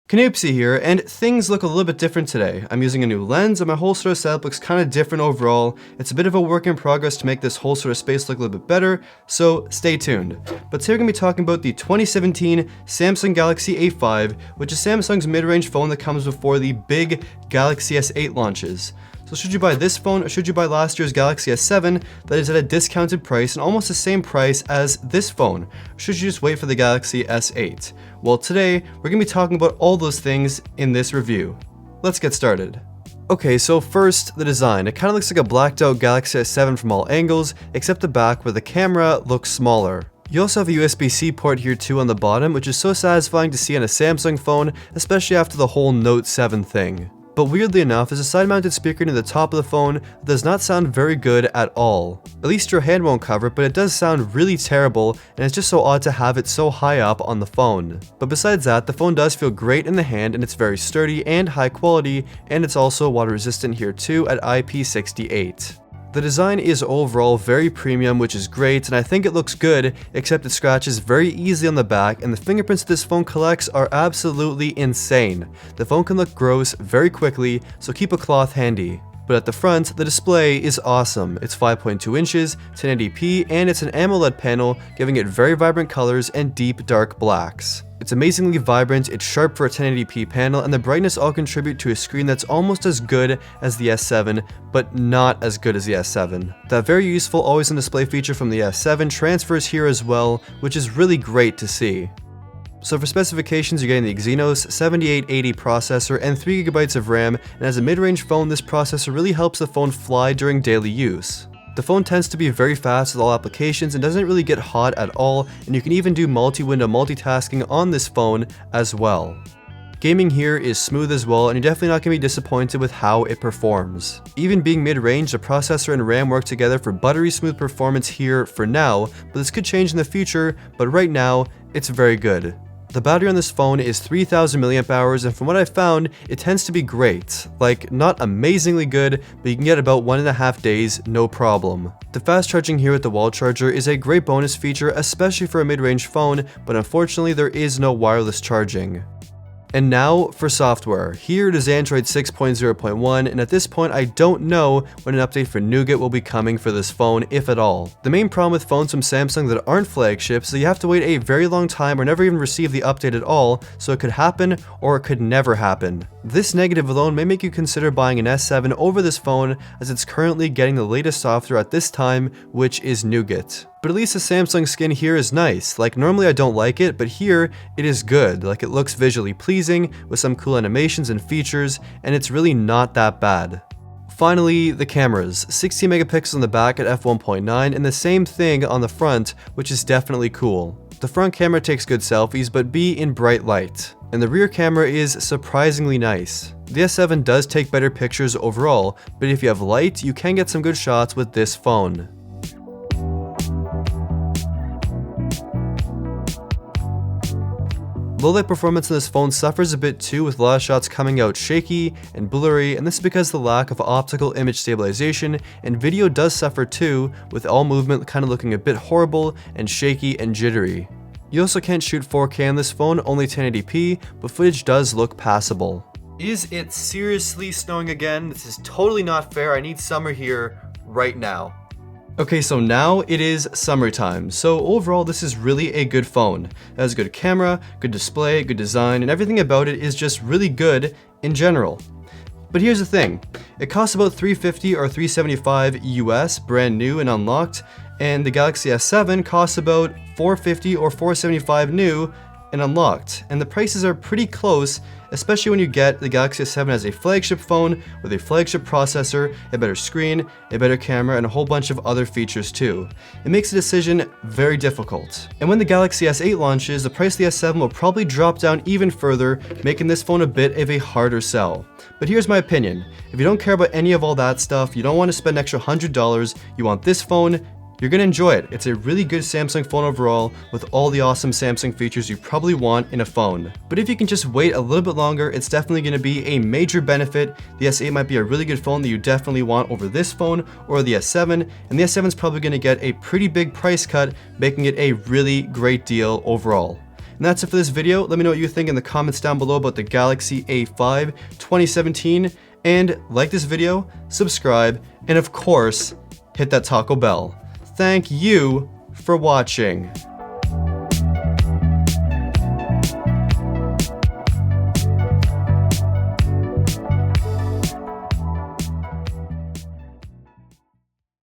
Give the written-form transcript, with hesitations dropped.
Canoopsy here, and things look a little bit different today. I'm using a new lens, and my whole sort of setup looks kind of different overall. It's a bit of a work in progress to make this whole sort of space look a little bit better, so stay tuned. But today we're going to be talking about the 2017 Samsung Galaxy A5, which is Samsung's mid-range phone that comes before the big Galaxy S8 launches. So should you buy this phone, or should you buy last year's Galaxy S7 that is at a discounted price and almost the same price as this phone? Or should you just wait for the Galaxy S8? Well, today we're going to be talking about all those things in this review. Let's get started. Okay, so first, the design. It kind of looks like a blacked out Galaxy S7 from all angles, except the back where the camera looks smaller. You also have a USB-C port here too on the bottom, which is so satisfying to see on a Samsung phone, especially after the whole Note 7 thing. But weirdly enough, there's a side-mounted speaker near the top of the phone that does not sound very good at all. At least your hand won't cover it, but it does sound really terrible, and it's just so odd to have it so high up on the phone. But besides that, the phone does feel great in the hand, and it's very sturdy and high quality, and it's also water resistant here too at IP68. The design is overall very premium, which is great, and I think it looks good, except it scratches very easily on the back, and the fingerprints this phone collects are absolutely insane. The phone can look gross very quickly, so keep a cloth handy. But at the front, the display is awesome. It's 5.2 inches, 1080p, and it's an AMOLED panel, giving it very vibrant colors and deep dark blacks. It's amazingly vibrant, it's sharp for a 1080p panel, and the brightness all contribute to a screen that's almost as good as the S7, but not as good as the S7. That very useful always on display feature from the S7 transfers here as well, which is really great to see. So for specifications, you're getting the Exynos 7880 processor and 3GB of RAM, and as a mid-range phone, this processor really helps the phone fly during daily use. The phone tends to be very fast with all applications and doesn't really get hot at all, and you can even do multi-window multitasking on this phone as well. Gaming here is smooth as well, and you're definitely not going to be disappointed with how it performs. Even being mid-range, the processor and RAM work together for buttery smooth performance here for now, but this could change in the future, but right now, it's very good. The battery on this phone is 3000 mAh, and from what I found, it tends to be great. Like, not amazingly good, but you can get about 1.5 days, no problem. The fast charging here with the wall charger is a great bonus feature, especially for a mid-range phone, but unfortunately there is no wireless charging. And now for software. Here it is Android 6.0.1, and at this point I don't know when an update for Nougat will be coming for this phone, if at all. The main problem with phones from Samsung that aren't flagships is that you have to wait a very long time or never even receive the update at all, so it could happen or it could never happen. This negative alone may make you consider buying an S7 over this phone, as it's currently getting the latest software at this time, which is Nougat. But at least the Samsung skin here is nice. Like, normally I don't like it, but here it is good. Like, it looks visually pleasing with some cool animations and features, and it's really not that bad. Finally, the cameras. 16 megapixels on the back at f1.9 and the same thing on the front, which is definitely cool. The front camera takes good selfies, but be in bright light. And the rear camera is surprisingly nice. The S7 does take better pictures overall, but if you have light, you can get some good shots with this phone. Low light performance on this phone suffers a bit too, with a lot of shots coming out shaky and blurry, and this is because of the lack of optical image stabilization, and video does suffer too, with all movement kind of looking a bit horrible and shaky and jittery. You also can't shoot 4K on this phone, only 1080p, but footage does look passable. Is it seriously snowing again? This is totally not fair. I need summer here right now. Okay, so now it is summertime, so overall this is really a good phone. It has a good camera, good display, good design, and everything about it is just really good in general. But here's the thing, it costs about $350 or $375 US, brand new and unlocked, and the Galaxy S7 costs about $450 or $475 new and unlocked, and the prices are pretty close, especially when you get the Galaxy S7 as a flagship phone with a flagship processor, a better screen, a better camera, and a whole bunch of other features too. It makes the decision very difficult. And when the Galaxy S8 launches, the price of the S7 will probably drop down even further, making this phone a bit of a harder sell. But here's my opinion, if you don't care about any of all that stuff, you don't want to spend an extra $100, you want this phone, you're going to enjoy it. It's a really good Samsung phone overall, with all the awesome Samsung features you probably want in a phone. But if you can just wait a little bit longer, it's definitely going to be a major benefit. The S8 might be a really good phone that you definitely want over this phone or the S7, and the S7 is probably going to get a pretty big price cut, making it a really great deal overall. And that's it for this video. Let me know what you think in the comments down below about the Galaxy A5 2017. And like this video, subscribe, and of course, hit that Taco Bell. Thank you for watching.